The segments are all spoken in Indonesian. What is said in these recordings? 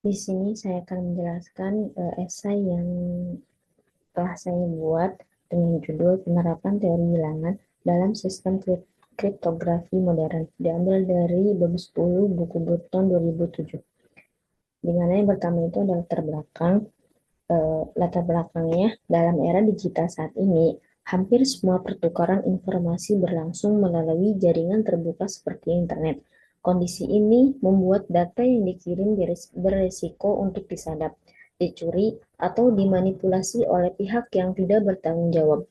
Di sini saya akan menjelaskan esai yang telah saya buat dengan judul Penerapan Teori Bilangan dalam Sistem Kriptografi Modern, diambil dari bab 10 buku Burton 2007. Di mana yang pertama itu adalah latar belakangnya dalam era digital saat ini, hampir semua pertukaran informasi berlangsung melalui jaringan terbuka seperti internet. Kondisi ini membuat data yang dikirim beresiko untuk disadap, dicuri, atau dimanipulasi oleh pihak yang tidak bertanggung jawab.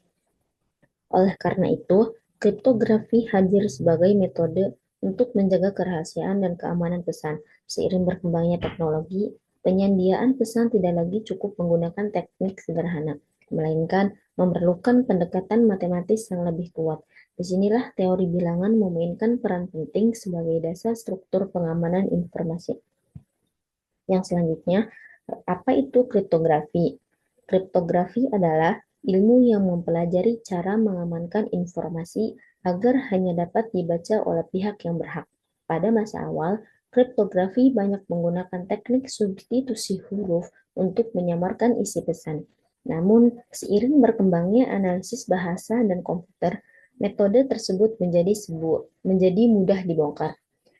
Oleh karena itu, kriptografi hadir sebagai metode untuk menjaga kerahasiaan dan keamanan pesan. Seiring berkembangnya teknologi, penyediaan pesan tidak lagi cukup menggunakan teknik sederhana, melainkan memerlukan pendekatan matematis yang lebih kuat. Disinilah teori bilangan memainkan peran penting sebagai dasar struktur pengamanan informasi. Yang selanjutnya, apa itu kriptografi? Kriptografi adalah ilmu yang mempelajari cara mengamankan informasi agar hanya dapat dibaca oleh pihak yang berhak. Pada masa awal, kriptografi banyak menggunakan teknik substitusi huruf untuk menyamarkan isi pesan. Namun, seiring berkembangnya analisis bahasa dan komputer, metode tersebut menjadi mudah dibongkar.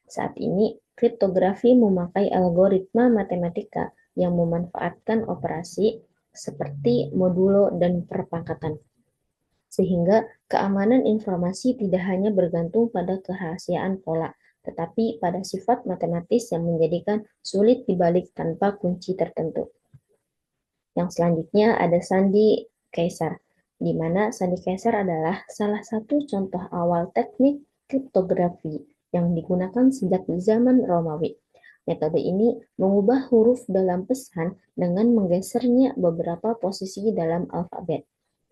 Saat ini, kriptografi memakai algoritma matematika yang memanfaatkan operasi seperti modulo dan perpangkatan, sehingga keamanan informasi tidak hanya bergantung pada kerahasiaan pola, tetapi pada sifat matematis yang menjadikan sulit dibalik tanpa kunci tertentu. Yang selanjutnya ada sandi Caesar, di mana sandi Caesar adalah salah satu contoh awal teknik kriptografi yang digunakan sejak zaman Romawi. Metode ini mengubah huruf dalam pesan dengan menggesernya beberapa posisi dalam alfabet.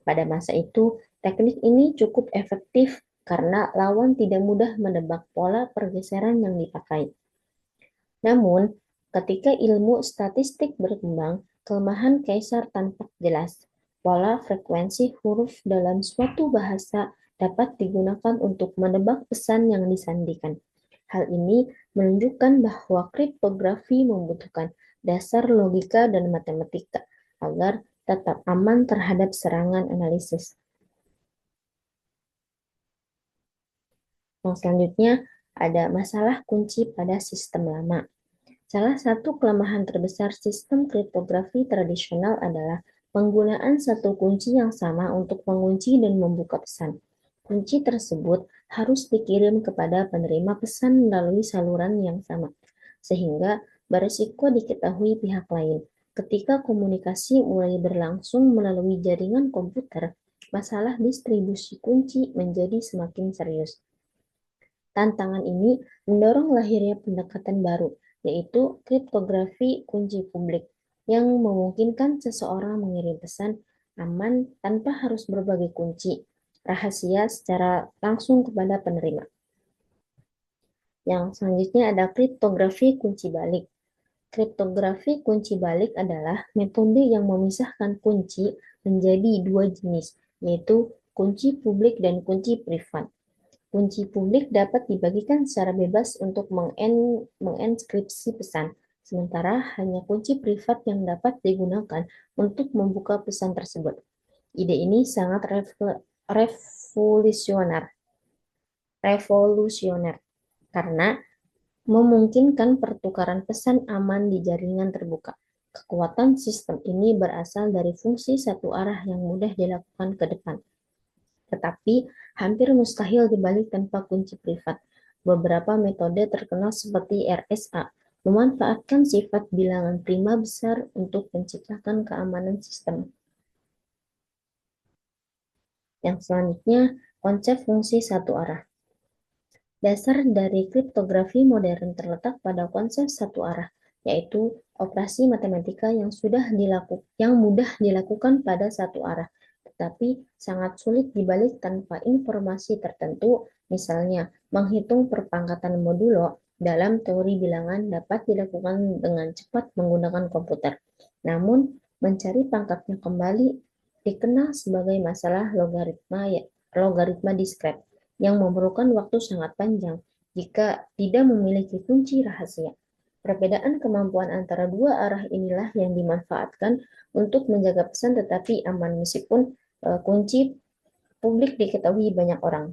Pada masa itu, teknik ini cukup efektif karena lawan tidak mudah menebak pola pergeseran yang dipakai. Namun, ketika ilmu statistik berkembang, kelemahan Caesar tampak jelas. Pola frekuensi huruf dalam suatu bahasa dapat digunakan untuk menebak pesan yang disandikan. Hal ini menunjukkan bahwa kriptografi membutuhkan dasar logika dan matematika agar tetap aman terhadap serangan analisis. Yang selanjutnya ada masalah kunci pada sistem lama. Salah satu kelemahan terbesar sistem kriptografi tradisional adalah penggunaan satu kunci yang sama untuk mengunci dan membuka pesan. Kunci tersebut harus dikirim kepada penerima pesan melalui saluran yang sama, sehingga berisiko diketahui pihak lain. Ketika komunikasi mulai berlangsung melalui jaringan komputer, masalah distribusi kunci menjadi semakin serius. Tantangan ini mendorong lahirnya pendekatan baru, yaitu kriptografi kunci publik, yang memungkinkan seseorang mengirim pesan aman tanpa harus berbagi kunci rahasia secara langsung kepada penerima. Yang selanjutnya ada kriptografi kunci balik. Kriptografi kunci balik adalah metode yang memisahkan kunci menjadi dua jenis, yaitu kunci publik dan kunci privat. Kunci publik dapat dibagikan secara bebas untuk menginskripsi pesan, sementara hanya kunci privat yang dapat digunakan untuk membuka pesan tersebut. Ide ini sangat revolusioner, revolusioner karena memungkinkan pertukaran pesan aman di jaringan terbuka. Kekuatan sistem ini berasal dari fungsi satu arah yang mudah dilakukan ke depan, tetapi hampir mustahil dibalik tanpa kunci privat. Beberapa metode terkenal seperti RSA memanfaatkan sifat bilangan prima besar untuk menciptakan keamanan sistem. Yang selanjutnya, konsep fungsi satu arah. Dasar dari kriptografi modern terletak pada konsep satu arah, yaitu operasi matematika yang mudah dilakukan pada satu arah, tetapi sangat sulit dibalik tanpa informasi tertentu. Misalnya, menghitung perpangkatan modulo dalam teori bilangan dapat dilakukan dengan cepat menggunakan komputer. Namun, mencari pangkatnya kembali dikenal sebagai masalah logaritma diskret yang memerlukan waktu sangat panjang jika tidak memiliki kunci rahasia. Perbedaan kemampuan antara dua arah inilah yang dimanfaatkan untuk menjaga pesan tetapi aman meskipun kunci publik diketahui banyak orang.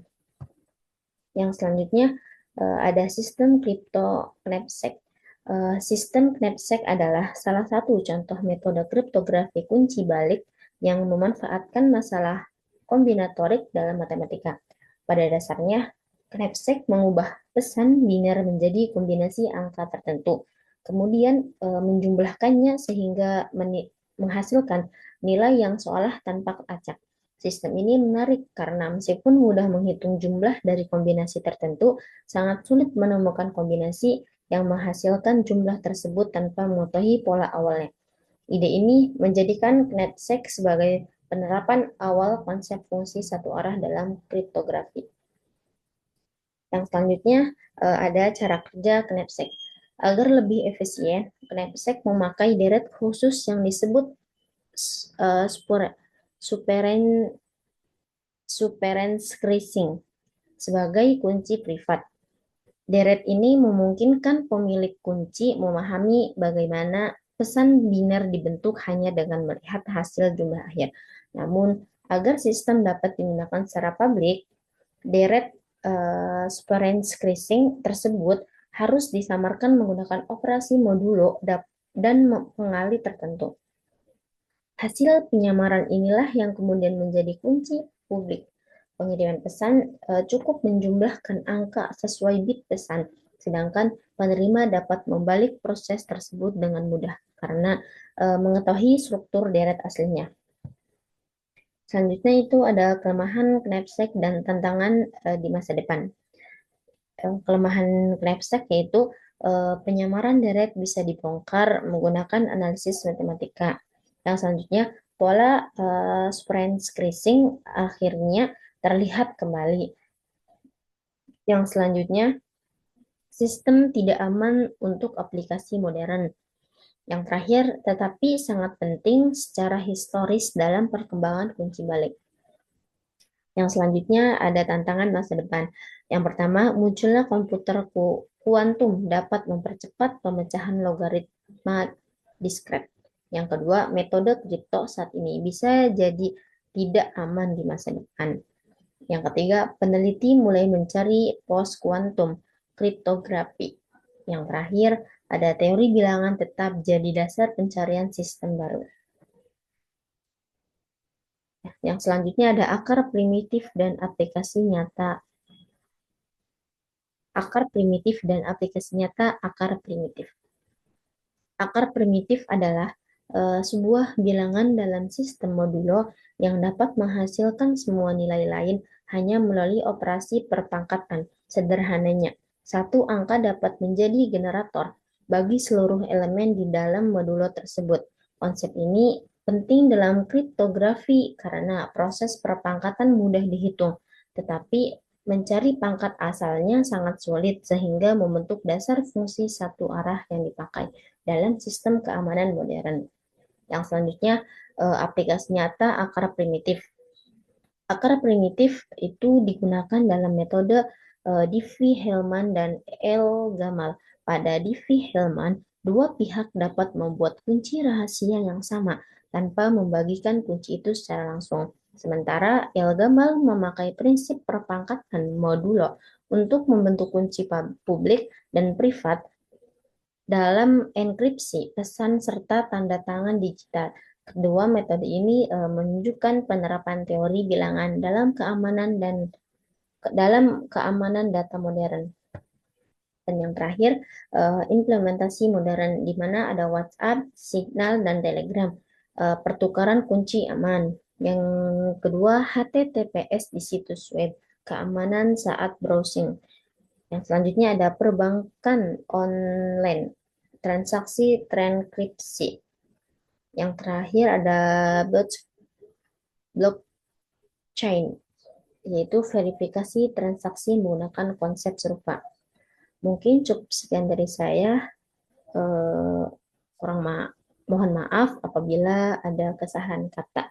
Yang selanjutnya ada sistem kripto knapsack. Sistem knapsack adalah salah satu contoh metode kriptografi kunci balik yang memanfaatkan masalah kombinatorik dalam matematika. Pada dasarnya, knapsack mengubah pesan biner menjadi kombinasi angka tertentu, kemudian menjumlahkannya sehingga menghasilkan nilai yang seolah tanpa acak. Sistem ini menarik karena meskipun mudah menghitung jumlah dari kombinasi tertentu, sangat sulit menemukan kombinasi yang menghasilkan jumlah tersebut tanpa mengetahui pola awalnya. Ide ini menjadikan knapsack sebagai penerapan awal konsep fungsi satu arah dalam kriptografi. Yang selanjutnya ada cara kerja knapsack. Agar lebih efisien, knapsack memakai deret khusus yang disebut uh, superenskricing sebagai kunci privat. Deret ini memungkinkan pemilik kunci memahami bagaimana pesan biner dibentuk hanya dengan melihat hasil jumlah akhir. Namun, agar sistem dapat digunakan secara publik, deret superenskricing tersebut harus disamarkan menggunakan operasi modulo dan pengali tertentu. Hasil penyamaran inilah yang kemudian menjadi kunci publik. Pengiriman pesan cukup menjumlahkan angka sesuai bit pesan, sedangkan penerima dapat membalik proses tersebut dengan mudah karena mengetahui struktur deret aslinya. Selanjutnya itu ada kelemahan knapsack dan tantangan di masa depan. Kelemahan knapsack yaitu penyamaran deret bisa dibongkar menggunakan analisis matematika. Yang selanjutnya, pola superenskricing akhirnya terlihat kembali. Yang selanjutnya, sistem tidak aman untuk aplikasi modern. Yang terakhir, tetapi sangat penting secara historis dalam perkembangan kunci balik. Yang selanjutnya ada tantangan masa depan. Yang pertama, munculnya komputer kuantum dapat mempercepat pemecahan logaritma diskret. Yang kedua, metode kripto saat ini bisa jadi tidak aman di masa depan. Yang ketiga, peneliti mulai mencari post kuantum kriptografi. Yang terakhir, ada teori bilangan tetap jadi dasar pencarian sistem baru. Yang selanjutnya ada akar primitif dan aplikasi nyata. Akar primitif dan aplikasi nyata akar primitif. Akar primitif adalah sebuah bilangan dalam sistem modulo yang dapat menghasilkan semua nilai lain hanya melalui operasi perpangkatan. Sederhananya, satu angka dapat menjadi generator bagi seluruh elemen di dalam modulo tersebut. Konsep ini penting dalam kriptografi karena proses perpangkatan mudah dihitung, tetapi mencari pangkat asalnya sangat sulit sehingga membentuk dasar fungsi satu arah yang dipakai dalam sistem keamanan modern. Yang selanjutnya, aplikasi nyata akar primitif. Akar primitif itu digunakan dalam metode Diffie-Hellman dan El-Gamal. Pada Diffie-Hellman, dua pihak dapat membuat kunci rahasia yang sama tanpa membagikan kunci itu secara langsung. Sementara El-Gamal memakai prinsip perpangkatan modulo untuk membentuk kunci publik dan privat dalam enkripsi pesan serta tanda tangan digital. Kedua metode ini menunjukkan penerapan teori bilangan dalam keamanan data modern. Dan yang terakhir, implementasi modern di mana ada WhatsApp, Signal, dan Telegram. Pertukaran kunci aman. Yang kedua, HTTPS di situs web, keamanan saat browsing. Yang selanjutnya ada perbankan online, transaksi trankripsi. Yang terakhir ada blockchain, yaitu verifikasi transaksi menggunakan konsep serupa. Mungkin cukup sekian dari saya. Mohon maaf apabila ada kesalahan kata.